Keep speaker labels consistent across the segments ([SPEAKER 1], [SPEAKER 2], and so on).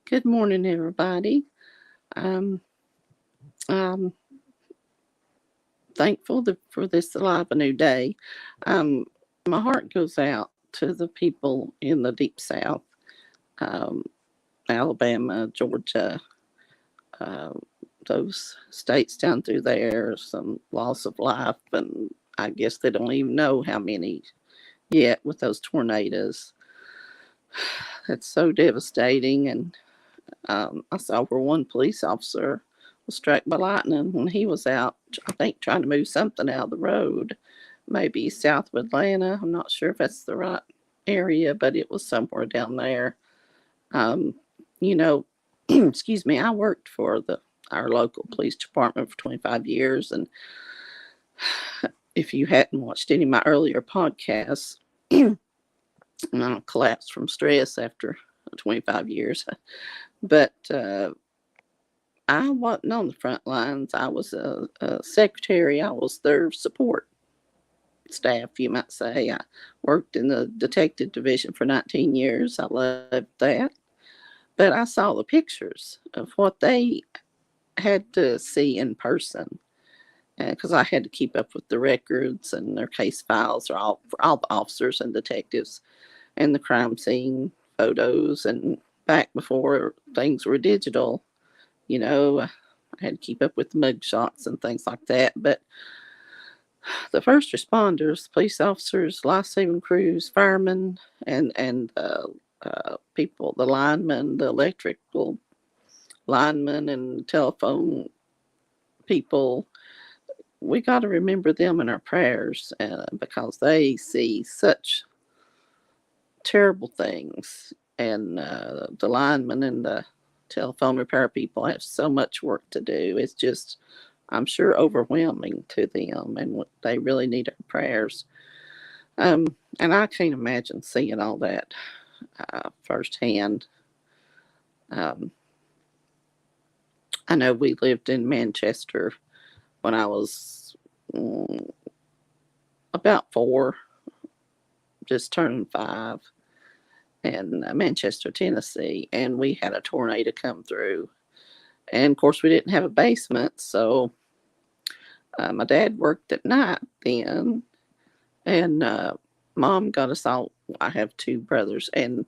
[SPEAKER 1] Good morning, everybody. Um, I'm thankful for this alive a new day. My heart goes out to the people in the deep south, um, Alabama, Georgia, uh, those states down through there. Some loss of life, and I guess they don't even know how many yet with those tornadoes. That's so devastating. And I saw where one police officer was struck by lightning when he was out, I think, trying to move something out of the road, maybe south of Atlanta. I'm not sure if that's the right area, but it was somewhere down there. Um, you know, excuse me, I worked for our local police department for 25 years, and if you hadn't watched any of my earlier podcasts, I collapsed from stress after 25 years. But I wasn't on the front lines. I was a secretary. I was their support staff, you might say. I worked in the detective division for 19 years. I loved that. But I saw the pictures of what they had to see in person because I had to keep up with the records and their case files for all the officers and detectives and the crime scene photos. And back before things were digital, I had to keep up with mug shots and things like that. But the first responders, police officers, life-saving crews, firemen, and people, the linemen, the electrical linemen, and telephone people, we got to remember them in our prayers because they see such terrible things. And the linemen and the telephone repair people have so much work to do. It's just, I'm sure, overwhelming to them, and they really need our prayers. And I can't imagine seeing all that firsthand. Um, I know we lived in Manchester when I was mm, about 4, just turning 5, in Manchester, Tennessee, and we had a tornado come through. And of course, we didn't have a basement, so my dad worked at night then, and mom got us all. I have 2 brothers, and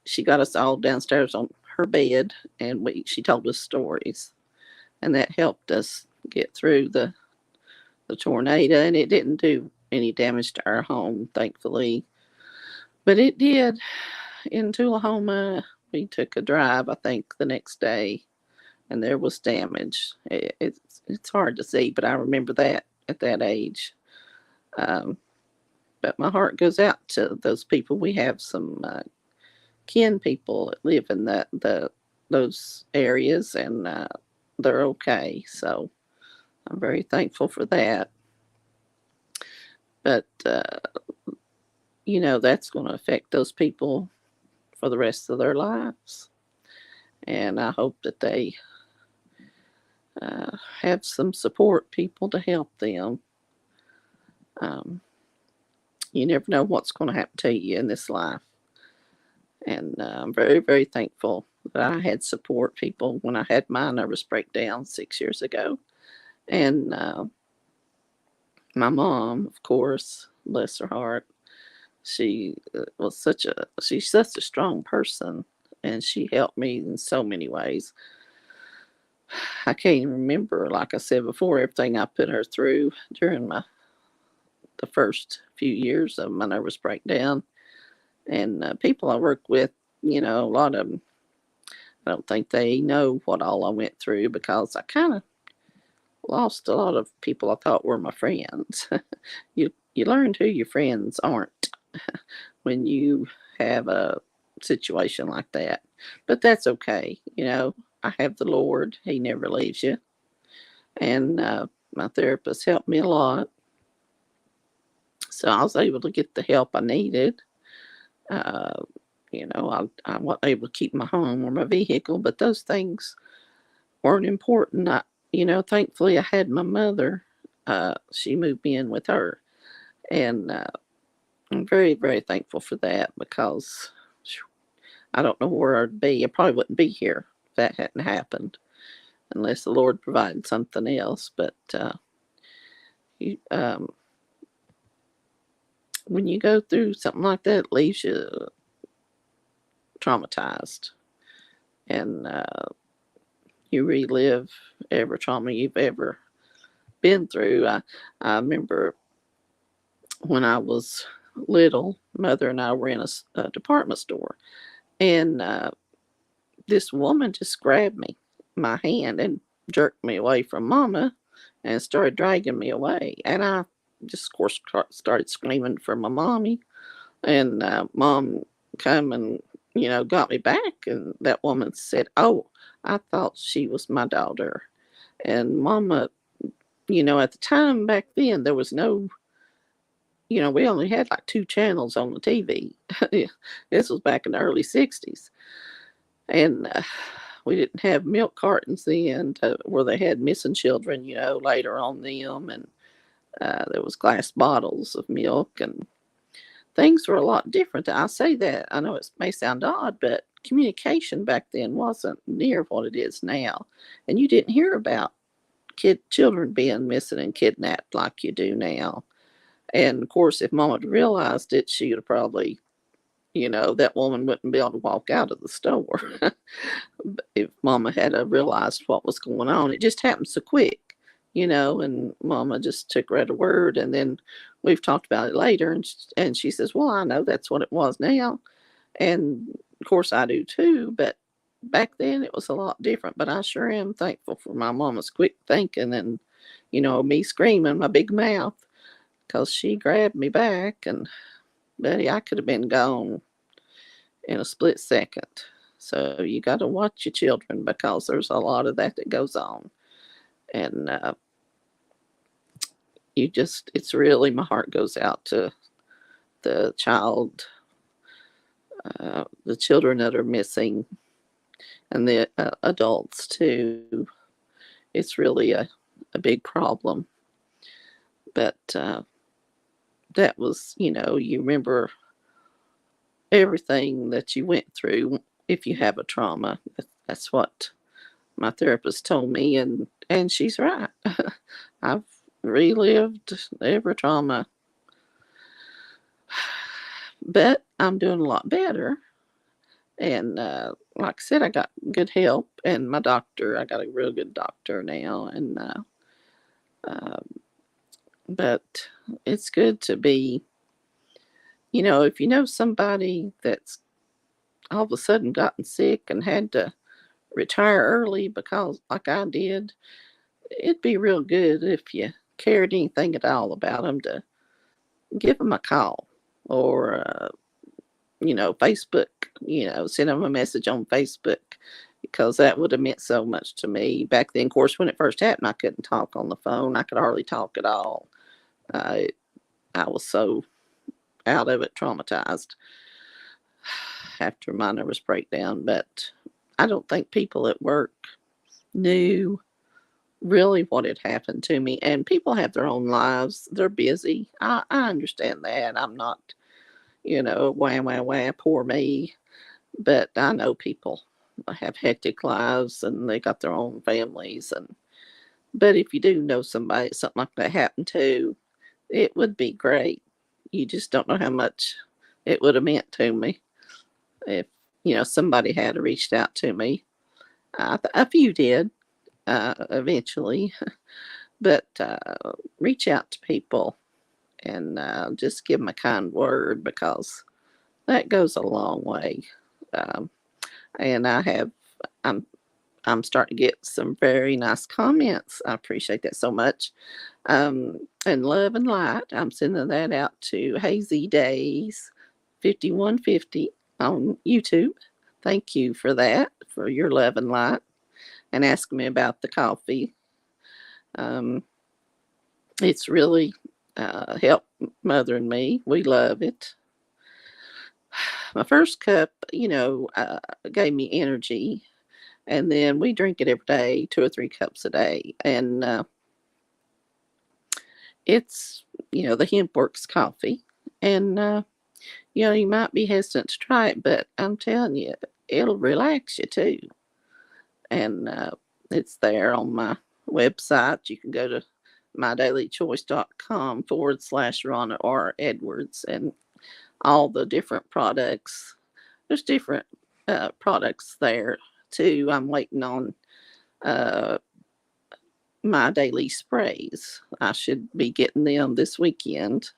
[SPEAKER 1] she got us all downstairs on her bed, and she told us stories, and that helped us get through the tornado. And it didn't do any damage to our home, thankfully, but it did in Tullahoma. We took a drive, I think, the next day, and there was damage. It's hard to see, but I remember that at that age. Um, but my heart goes out to those people. We have some kin people that live in those areas, and they're okay. So I'm very thankful for that. But that's going to affect those people for the rest of their lives, and I hope that they have some support people to help them. Um, you never know what's going to happen to you in this life. And I'm very, very thankful that I had support people when I had my nervous breakdown 6 years ago. And my mom, of course, bless her heart, she's such a strong person, and she helped me in so many ways. I can't even remember, like I said before, everything I put her through during the first few years of my nervous breakdown. And people I work with, a lot of them, I don't think they know what all I went through because I kind of lost a lot of people I thought were my friends. You learn who your friends aren't when you have a situation like that. But that's okay. I have the Lord. He never leaves you. And my therapist helped me a lot. So I was able to get the help I needed. Uh, I wasn't able to keep my home or my vehicle, but those things weren't important. Thankfully, I had my mother. She moved me in with her. And I'm very, very thankful for that because I don't know where I'd be. I probably wouldn't be here if that hadn't happened, unless the Lord provided something else. But you, when you go through something like that, it leaves you traumatized, and you relive every trauma you've ever been through. I remember when I was little, Mother and I were in a department store, and this woman just grabbed my hand, and jerked me away from Mama, and started dragging me away. And I just, of course, started screaming for my mommy, and Mom come and got me back, and that woman said, "Oh, I thought she was my daughter." And Mama, at the time back then, there was no, we only had like two channels on the TV. This was back in the early 60s. And we didn't have milk cartons then where they had missing children, later on them. And there was glass bottles of milk, and things were a lot different. I say that, I know it may sound odd, but communication back then wasn't near what it is now. And you didn't hear about children being missing and kidnapped like you do now. And of course, if Mama had realized it, she'd have probably, that woman wouldn't be able to walk out of the store if Mama had realized what was going on. It just happened so quick, and Mama just took her at her word. And then we've talked about it later, and she says, "Well, I know that's what it was now." And of course, I do too, but back then it was a lot different. But I sure am thankful for my Mama's quick thinking and, me screaming my big mouth, because she grabbed me back, and Betty, I could have been gone in a split second. So you got to watch your children, because there's a lot of that goes on. And it's really, my heart goes out to the the children that are missing, and the adults too. It's really a big problem. But that was, you remember everything that you went through if you have a trauma. That's what my therapist told me, and she's right. I've relived every trauma, but I'm doing a lot better. And like I said, I got good help, and my doctor, I got a real good doctor now. And but it's good to be, if you know somebody that's all of a sudden gotten sick and had to retire early because, like I did, it'd be real good if you cared anything at all about them to give them a call, or Facebook, send them a message on Facebook, because that would have meant so much to me back then. Of course, when it first happened, I couldn't talk on the phone. I could hardly talk at all. Uh, I was so out of it, traumatized after my nervous breakdown. But I don't think people at work knew really what had happened to me. And people have their own lives. They're busy. I understand that. I'm not, wham, wham, wham, poor me. But I know people have hectic lives, and they got their own families. But if you do know somebody something like that happened to, it would be great. You just don't know how much it would have meant to me if, somebody had reached out to me. A few did eventually, but reach out to people, and just give them a kind word, because that goes a long way. Um, and I'm starting to get some very nice comments. I appreciate that so much. And love and light, I'm sending that out to Hazy Days 5150 on YouTube. Thank you for that, for your love and light, and asking me about the coffee. Um, it's really helped Mother and me. We love it. My first cup, gave me energy, and then we drink it every day, 2 or 3 cups a day. And it's, the hemp works coffee. And You might be hesitant to try it, but I'm telling you, it'll relax you too. And it's there on my website. You can go to mydailychoice.com/Rona R. Edwards, and all the different products. There's different products there too. I'm waiting on uh, my daily sprays. I should be getting them this weekend,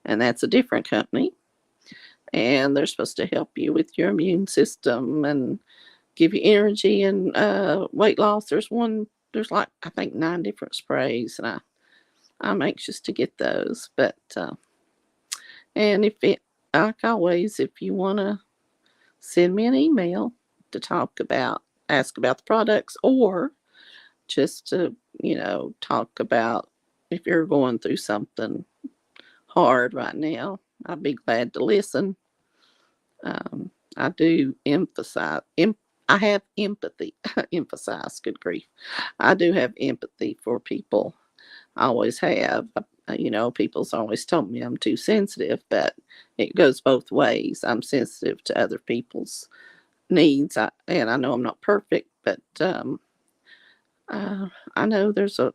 [SPEAKER 1] and that's a different company. And they're supposed to help you with your immune system and give you energy and weight loss. There's like, I think, 9 different sprays, and I'm anxious to get those. But, and like always, if you want to send me an email to ask about the products, or just to, talk about if you're going through something hard right now, I'd be glad to listen. I do I have empathy. Emphasize, good grief. I do have empathy for people. I always have. People's always told me I'm too sensitive, but it goes both ways. I'm sensitive to other people's needs, and I know I'm not perfect, but I know there's a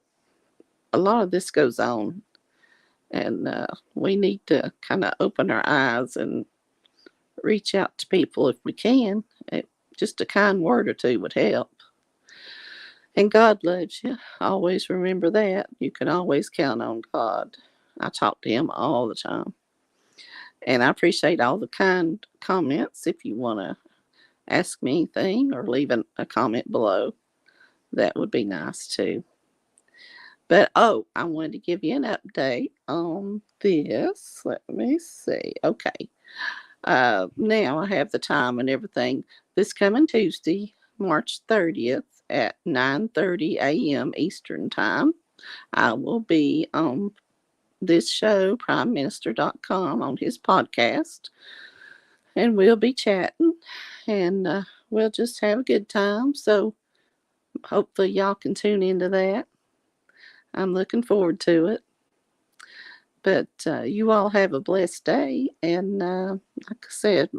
[SPEAKER 1] lot of this goes on, and we need to kind of open our eyes and reach out to people if we can. Just a kind word or two would help. And God loves you. Always remember that. You can always count on God. I talk to Him all the time. And I appreciate all the kind comments. If you want to ask me anything or leave a comment below, that would be nice too. But I wanted to give you an update on this. Let me see. Okay. Now I have the time and everything. This coming Tuesday, March 30th at 9:30 a.m. Eastern Time, I will be on this show, PrimeMinister.com, on his podcast, and we'll be chatting, and we'll just have a good time. So hopefully y'all can tune into that. I'm looking forward to it. But you all have a blessed day. And like I said,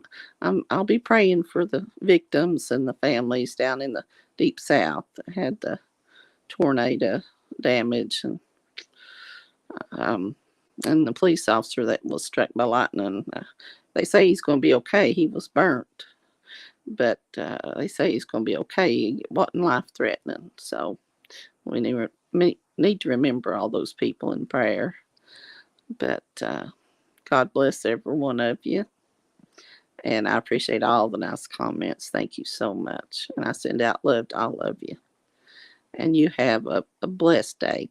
[SPEAKER 1] I'll be praying for the victims and the families down in the deep south that had the tornado damage, um, and the police officer that was struck by lightning. They say he's going to be okay. He was burnt, but they say he's going to be okay. It wasn't life threatening. So we need to remember all those people in prayer. But God bless every one of you. And I appreciate all the nice comments. Thank you so much. And I send out love to all of you. And you have a blessed day.